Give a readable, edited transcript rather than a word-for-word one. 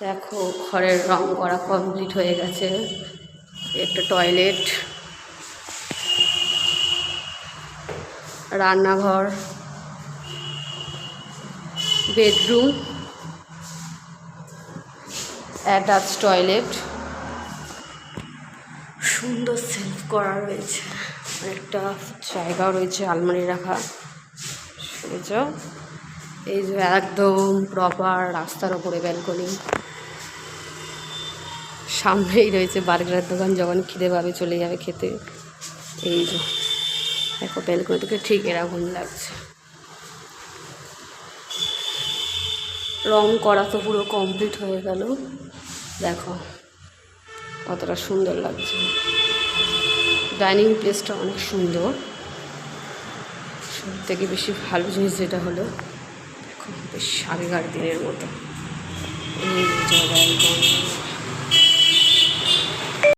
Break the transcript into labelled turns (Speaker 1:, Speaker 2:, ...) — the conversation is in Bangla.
Speaker 1: দেখো ঘরের রং করা কমপ্লিট হয়ে গেছে। একটা টয়লেট, রান্নাঘর, বেডরুম, অ্যাটাচ টয়লেট, সুন্দর সেলফ করা রয়েছে, একটা জায়গাও রয়েছে আলমারি রাখা। বুঝেছ, এই যে একদম প্রপার রাস্তার ওপরে ব্যালকনি, সামনেই রয়েছে বার্গারের দোকান, যখন খিদে পাবে চলে যাবে খেতে। এই যে দেখো ব্যালকনি থেকে ঠিক এরকম লাগছে। রং করা তো পুরো কমপ্লিট হয়ে গেল, দেখো কতটা সুন্দর লাগছে। ডাইনিং প্লেসটা অনেক সুন্দর। সব থেকে বেশি ভালো জিনিস যেটা হলো, দেখো বেশ আগেকার দিনের মতো এই জায়গায়